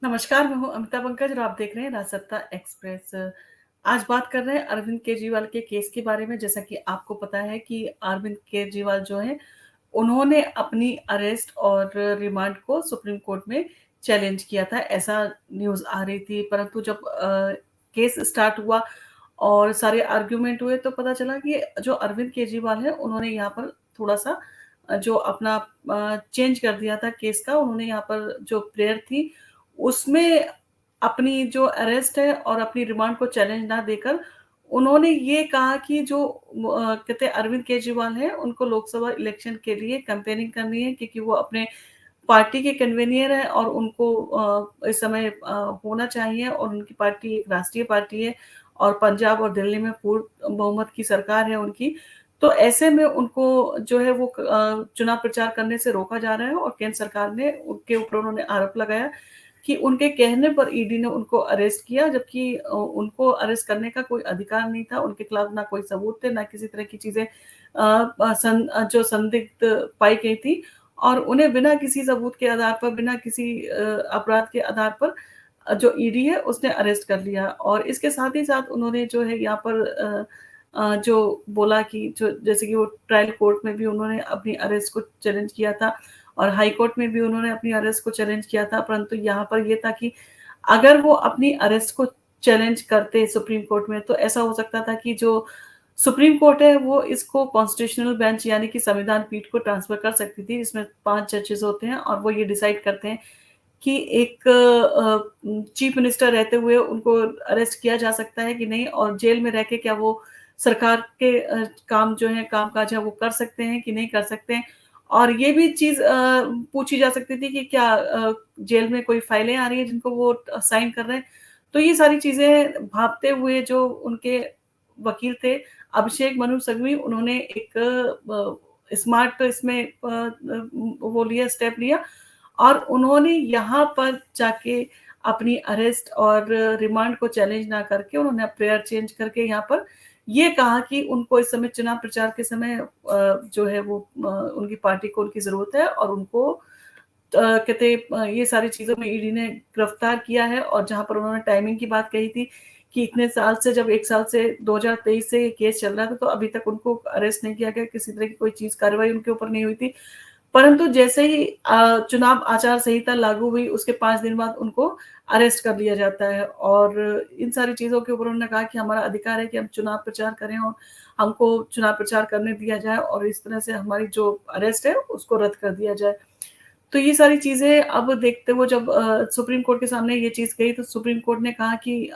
नमस्कार, मैं हूँ अमिता पंकज और आप देख रहे हैं राजसत्ता एक्सप्रेस। आज बात कर रहे हैं अरविंद केजरीवाल के केस के बारे में। जैसा कि आपको पता है कि अरविंद केजरीवाल जो हैं, उन्होंने अपनी अरेस्ट और रिमांड को सुप्रीम कोर्ट में चैलेंज किया था, ऐसा न्यूज़ आ रही थी। परंतु जब केस स्टार्ट हुआ और सारे आर्गुमेंट हुए, तो पता चला कि जो अरविंद केजरीवाल हैं, उन्होंने यहाँ पर थोड़ा-सा जो अपना चेंज कर दिया था केस का। उन्होंने यहाँ पर जो प्रेयर थी, उसमें अपनी जो अरेस्ट है और अपनी रिमांड को चैलेंज ना देकर उन्होंने ये कहा कि जो कहते हैं अरविंद केजरीवाल हैं, उनको लोकसभा इलेक्शन के लिए कैंपेनिंग करनी है, क्योंकि वो अपने पार्टी के कन्वीनियर हैं और उनको इस समय होना चाहिए, और उनकी पार्टी एक राष्ट्रीय पार्टी है और पंजाब और दिल्ली में पूर्ण बहुमत की सरकार है उनकी। तो ऐसे में उनको जो है वो चुनाव प्रचार करने से रोका जा रहा है, और केंद्र सरकार ने उनके ऊपर उन्होंने आरोप लगाया कि उनके कहने पर ईडी ने उनको अरेस्ट किया, जबकि उनको अरेस्ट करने का कोई अधिकार नहीं था। उनके खिलाफ ना कोई सबूत थे, ना किसी तरह की चीज़ें जो संदिग्ध पाई गई थी, और उन्हें बिना किसी सबूत के आधार पर, बिना किसी अपराध के आधार पर जो ईडी है उसने अरेस्ट कर लिया। और इसके साथ ही साथ उन्होंने जो है यहाँ पर जो बोला कि जो जैसे कि वो ट्रायल कोर्ट में भी उन्होंने अपनी अरेस्ट को चैलेंज किया था, और हाई कोर्ट में भी उन्होंने अपनी अरेस्ट को चैलेंज किया था। परंतु यहाँ पर ये था कि अगर वो अपनी अरेस्ट को चैलेंज करते सुप्रीम कोर्ट में, तो ऐसा हो सकता था कि जो सुप्रीम कोर्ट है वो इसको कॉन्स्टिट्यूशनल बेंच यानी कि संविधान पीठ को ट्रांसफर कर सकती थी, जिसमें 5 जजेस होते हैं, और वो ये डिसाइड करते हैं कि एक चीफ मिनिस्टर रहते हुए उनको अरेस्ट किया जा सकता है कि नहीं, और जेल में रह के क्या वो सरकार के काम जो है, काम-काज है, वो कर सकते हैं कि नहीं कर सकते हैं। और ये भी चीज़ पूछी जा सकती थी कि क्या जेल में कोई फाइलें आ रही हैं जिनको वो साइन कर रहे हैं। तो ये सारी चीज़ें भाँपते हुए जो उनके वकील थे, अभिषेक मनु सिंघवी, उन्होंने एक स्मार्ट इसमें वो लिया, स्टेप लिया, और उन्होंने यहाँ पर जाके अपनी अरेस्ट और रिमांड को चैलेंज ना करके उन्होंने प्रेयर चेंज करके यहाँ पर ये कहा कि उनको इस समय चुनाव प्रचार के समय जो है वो उनकी पार्टी को उनकी ज़रूरत है, और उनको कहते ये सारी चीज़ों में ईडी ने गिरफ्तार किया है। और जहाँ पर उन्होंने टाइमिंग की बात कही थी कि इतने साल से, जब 1 साल से 2023 से ये केस चल रहा था, तो अभी तक उनको अरेस्ट नहीं किया गया, किसी तरह की कोई चीज़ कार्रवाई उनके ऊपर नहीं हुई थी। परंतु जैसे ही चुनाव आचार संहिता लागू हुई, उसके 5 दिन बाद उनको अरेस्ट कर लिया जाता है, और इन सारी चीज़ों के ऊपर उन्होंने कहा कि हमारा अधिकार है कि हम चुनाव प्रचार करें, और हमको चुनाव प्रचार करने दिया जाए, और इस तरह से हमारी जो अरेस्ट है उसको रद्द कर दिया जाए। तो ये सारी चीज़ें अब देखते हुए जब सुप्रीम कोर्ट के सामने ये चीज़ गई, तो सुप्रीम कोर्ट ने कहा कि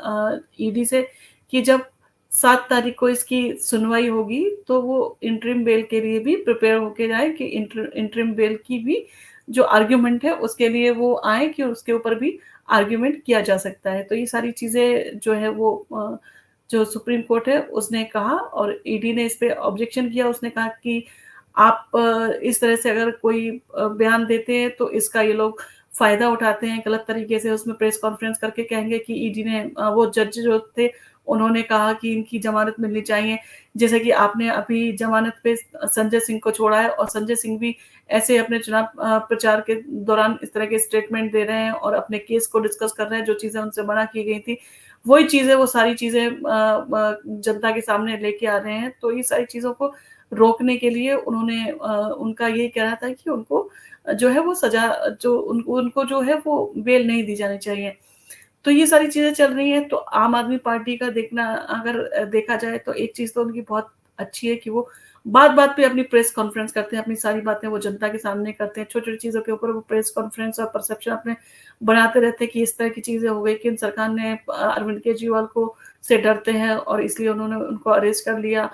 ईडी से कि जब 7 तारीख को इसकी सुनवाई होगी, तो वो इंटरिम बेल के लिए भी प्रिपेयर होके जाएँ, कि इंटरिम बेल की भी जो आर्गुमेंट है उसके लिए वो आएँ, कि उसके ऊपर भी आर्गुमेंट किया जा सकता है। तो ये सारी चीज़ें जो है वो जो सुप्रीम कोर्ट है उसने कहा, और ईडी ने इस पे ऑब्जेक्शन किया। उसने कहा कि आप इस तरह से अगर कोई बयान देते हैं, तो इसका ये लोग फ़ायदा उठाते हैं गलत तरीके से। उसमें प्रेस कॉन्फ्रेंस करके कहेंगे कि ईडी ने वो जज जो थे, उन्होंने कहा कि इनकी ज़मानत मिलनी चाहिए। जैसे कि आपने अभी ज़मानत पे संजय सिंह को छोड़ा है, और संजय सिंह भी ऐसे अपने चुनाव प्रचार के दौरान इस तरह के स्टेटमेंट दे रहे हैं और अपने केस को डिस्कस कर रहे हैं, जो चीज़ें उनसे मना की गई थी। वही चीज़ें, वो सारी चीज़ें जनता के सामने लेके आ रहे हैं। तो ये सारी चीज़ों को रोकने के लिए उन्होंने उनका ये कहना था कि उनको जो है वो सज़ा, जो उनको उनको जो है वो बेल नहीं दी जानी चाहिए। तो ये सारी चीज़ें चल रही हैं। तो आम आदमी पार्टी का देखना, अगर देखा जाए, तो एक चीज़ तो उनकी बहुत अच्छी है कि वो बात-बात पे अपनी प्रेस कॉन्फ्रेंस करते हैं, अपनी सारी बातें वो जनता के सामने करते हैं। छोटी-छोटी चीज़ों के ऊपर वो प्रेस कॉन्फ्रेंस और परसेप्शन अपने बनाते रहते हैं कि इस तरह की चीज़ें हो गई, कि सरकार ने अरविंद केजरीवाल को से डरते हैं और इसलिए उन्होंने उनको अरेस्ट कर लिया।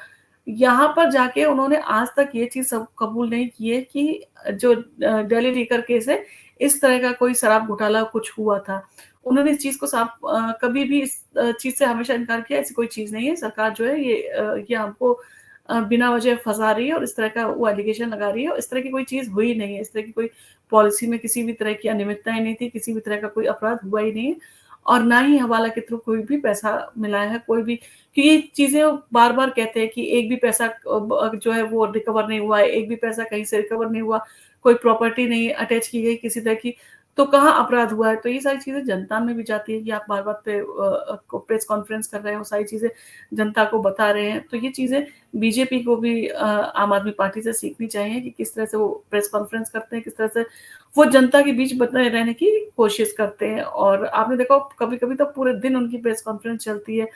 यहाँ पर जाके उन्होंने आज तक ये चीज़ सब कबूल नहीं की है कि जो दिल्ली लीकर केस है, इस तरह का कोई शराब घोटाला कुछ हुआ था। उन्होंने इस चीज़ को साफ कभी भी इस चीज़ से हमेशा इनकार किया, ऐसी कोई चीज़ नहीं है। सरकार जो है ये हमको बिना वजह फँसा रही है, और इस तरह का वो एलिगेशन लगा रही है, और इस तरह की कोई चीज़ हुई नहीं है। इस तरह की कोई पॉलिसी में किसी भी तरह की अनियमितताएँ नहीं थी, किसी भी तरह का कोई अपराध हुआ ही नहीं है, और ना ही हवाला के थ्रू कोई भी पैसा मिला है, कोई भी। कि ये चीज़ें बार-बार कहते हैं कि एक भी पैसा जो है वो रिकवर नहीं हुआ है, एक भी पैसा कहीं से रिकवर नहीं हुआ, कोई प्रॉपर्टी नहीं अटैच की गई किसी तरह की। तो कहाँ अपराध हुआ है? तो ये सारी चीज़ें जनता में भी जाती है कि आप बार-बार प्रेस कॉन्फ्रेंस कर रहे हो, सारी चीज़ें जनता को बता रहे हैं। तो ये चीज़ें बीजेपी को भी आम आदमी पार्टी से सीखनी चाहिए कि किस तरह से वो प्रेस कॉन्फ्रेंस करते हैं, किस तरह से वो जनता के बीच बने रहने की कोशिश करते हैं। और आपने देखा हो कभी-कभी तो पूरे दिन उनकी प्रेस कॉन्फ्रेंस चलती है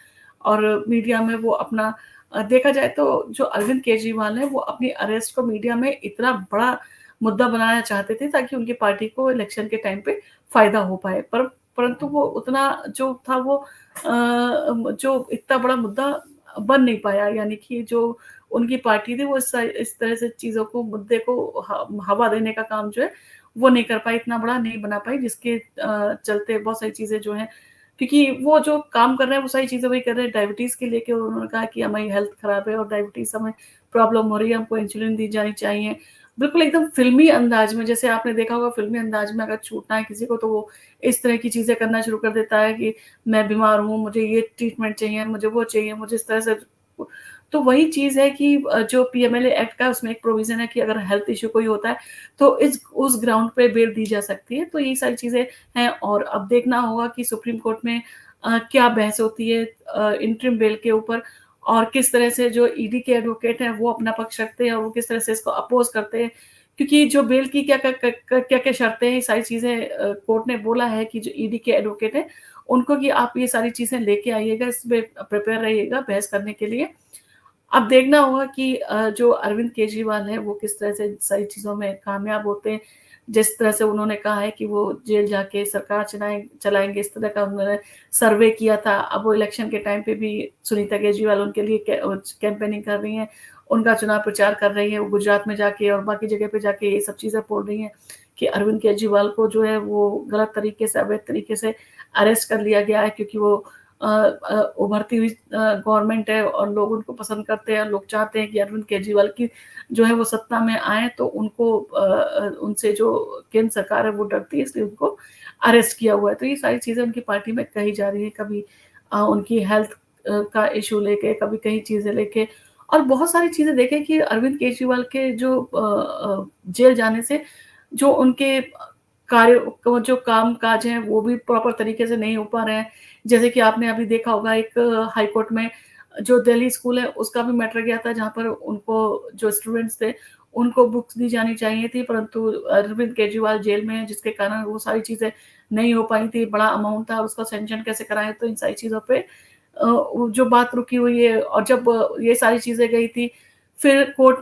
और मीडिया में वो अपना देखा जाए तो जो अरविंद केजरीवाल हैं, वो अपनी अरेस्ट को मीडिया में इतना बड़ा मुद्दा बनाना चाहते थे ताकि उनकी पार्टी को इलेक्शन के टाइम पे फ़ायदा हो पाए। परंतु वो उतना जो था वो जो इतना बड़ा मुद्दा बन नहीं पाया, यानी कि जो उनकी पार्टी थी वो इस तरह से चीज़ों को मुद्दे को हवा देने का काम जो है वो नहीं कर पाई, इतना बड़ा नहीं बना पाई जिसके चलते बहुत सारी चीज़ें जो हैं क्योंकि वो जो काम कर रहे हैं वो सारी चीज़ें वही कर रहे हैं। डायबिटीज़ के लेके उन्होंने कहा कि हमारी हेल्थ खराब है और डायबिटीज़ हमें प्रॉब्लम हो रही है, हमको इंसुलिन दी जानी चाहिए। बिल्कुल एकदम फ़िल्मी अंदाज़ में, जैसे आपने देखा होगा फ़िल्मी अंदाज़ में अगर छूटना है किसी को तो वो इस तरह की चीज़ें करना शुरू कर देता है कि मैं बीमार हूँ, मुझे ये ट्रीटमेंट चाहिए, मुझे वो चाहिए, मुझे इस तरह से तो वही चीज़ है कि जो पीएमएलए एक्ट का उसमें एक प्रोविज़न है कि अगर हेल्थ इश्यू कोई होता है, तो इस उस ग्राउंड पे बेल दी जा सकती है। तो ये सारी चीज़ें हैं और अब देखना होगा कि सुप्रीम कोर्ट में क्या बहस होती है इंटरिम बेल के ऊपर और किस तरह से जो ईडी के एडवोकेट हैं, वो अपना पक्ष रखते हैं और वो किस तरह से इसको अपोज़ करते हैं। क्योंकि जो बेल की क्या-क्या शर्तें हैं, ये सारी चीज़ें कोर्ट ने बोला है कि जो ईडी के एडवोकेट हैं, उनको कि आप ये सारी चीज़ें लेके आइएगा, इसमें प्रिपेयर रहिएगा बहस करने के लिए। अब देखना होगा कि जो अरविंद केजरीवाल हैं, वो किस तरह से सारी चीज़ों में कामयाब होते हैं। जिस तरह से उन्होंने कहा है कि वो जेल जाके सरकार चलाएँगे, इस तरह का उन्होंने सर्वे किया था। अब वो इलेक्शन के टाइम पे भी सुनीता केजरीवाल उनके लिए कैम्पेनिंग कर रही हैं, उनका चुनाव प्रचार कर रही हैं। वो गुजरात में जाके और बाकी जगह पे जाके ये सब चीज़ें बोल रही हैं कि अरविंद केजरीवाल को जो है वो गलत तरीके से, अवैध तरीके से अरेस्ट कर लिया गया है क्योंकि वो उभरती हुई गवर्नमेंट है और लोग उनको पसंद करते हैं, लोग चाहते हैं कि अरविंद केजरीवाल की जो है वो सत्ता में आएँ तो उनको उनसे जो केंद्र सरकार है वो डरती है इसलिए उनको अरेस्ट किया हुआ है। तो ये सारी चीज़ें उनकी पार्टी में कही जा रही है, कभी उनकी हेल्थ का इश्यू लेके, कभी कई चीज़ें लेके और बहुत सारी चीज़ें देखें कि अरविंद केजरीवाल के जो जेल जाने से जो उनके जो काम-काज हैं वो भी प्रॉपर तरीके से नहीं हो पा रहे हैं। जैसे कि आपने अभी देखा होगा एक हाई कोर्ट में जो दिल्ली स्कूल है उसका भी मैटर गया था जहाँ पर उनको जो स्टूडेंट्स थे उनको बुक्स दी जानी चाहिए थी परंतु अरविंद केजरीवाल जेल में है जिसके कारण वो सारी चीज़ें नहीं हो पाई थी। बड़ा अमाउंट था उसका सैंक्शन कैसे कराएँ तो इन सारी चीज़ों पे वो जो बात रुकी हुई है और जब ये सारी चीज़ें गई थी फिर कोर्ट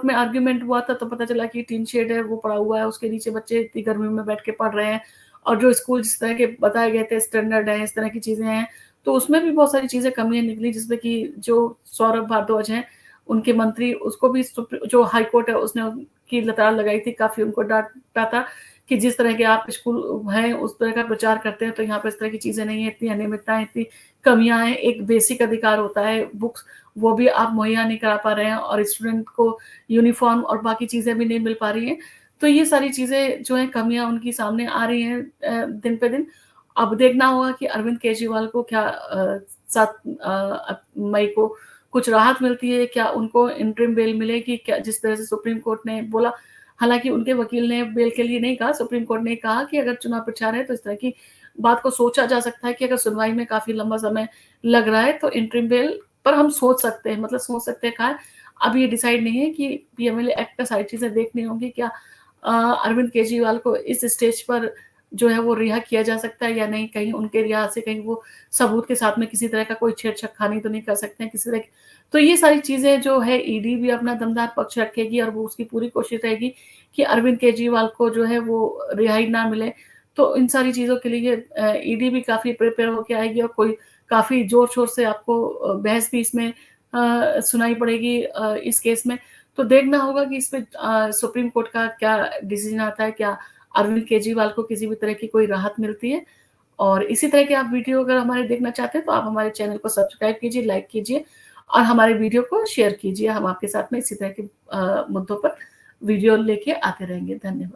में आर्गुमेंट हुआ था तो पता चला कि टीन शेड है वो पड़ा हुआ है, उसके नीचे बच्चे इतनी गर्मी में बैठ के पढ़ रहे हैं और जो स्कूल जिस तरह के बताए गए थे स्टैंडर्ड है, इस तरह की चीज़ें हैं। तो उसमें भी बहुत सारी चीज़ें कमियाँ निकली जिसमें कि जो सौरभ भारद्वाज हैं, उनके मंत्री उसको भी जो हाई कोर्ट है उसने उनकी लताड़ लगाई थी, काफ़ी उनको डाँटा था कि जिस तरह के आप स्कूल हैं उस तरह का प्रचार करते हैं तो यहाँ पे इस तरह की चीज़ें नहीं है, इतनी अनियमितताएँ, इतनी कमियाँ हैं। एक बेसिक अधिकार होता है बुक्स वो भी आप मुहैया नहीं करा पा रहे हैं और स्टूडेंट को यूनिफ़ॉर्म और बाकी चीज़ें भी नहीं मिल पा रही हैं। तो ये सारी चीज़ें जो हैं कमियाँ उनकी सामने आ रही हैं दिन पे दिन। अब देखना होगा कि अरविंद केजरीवाल को क्या 7 मई को कुछ राहत मिलती है, क्या उनको इंटरिम बेल मिलेगी? क्या जिस तरह से सुप्रीम कोर्ट ने बोला हालाँकि उनके वकील ने बेल के लिए नहीं कहा, सुप्रीम कोर्ट ने कहा कि अगर चुनाव प्रचार है तो इस तरह की बात को सोचा जा सकता है कि अगर सुनवाई में काफ़ी लंबा समय लग रहा है तो इंटरिम बेल पर हम सोच सकते हैं, मतलब सोच सकते हैं कहाँ है, अभी ये डिसाइड नहीं है कि पीएमएलए एक्ट का सारी चीज़ें देखनी होंगी क्या अरविंद केजरीवाल को इस स्टेज पर जो है वो रिहा किया जा सकता है या नहीं, कहीं उनके रिहा से कहीं वो सबूत के साथ में किसी तरह का कोई छेड़-छानी तो नहीं कर सकते हैं किसी तरह की तो ये सारी चीज़ें जो है ईडी भी अपना दमदार पक्ष रखेगी और वो उसकी पूरी कोशिश रहेगी कि अरविंद केजरीवाल को जो है वो रिहाई ना मिले। तो इन सारी चीज़ों के लिए ईडी भी काफ़ी प्रिपेयर होके आएगी और कोई काफ़ी ज़ोर-शोर से आपको बहस भी इसमें सुनाई पड़ेगी इस केस में। तो देखना होगा कि इसमें सुप्रीम कोर्ट का क्या डिसीज़न आता है, क्या अरविंद केजरीवाल को किसी भी तरह की कोई राहत मिलती है। और इसी तरह के आप वीडियो अगर हमारे देखना चाहते हैं तो आप हमारे चैनल को सब्सक्राइब कीजिए, लाइक कीजिए और हमारे वीडियो को शेयर कीजिए। हम आपके साथ में इसी तरह के मुद्दों पर वीडियो लेके आते रहेंगे। धन्यवाद।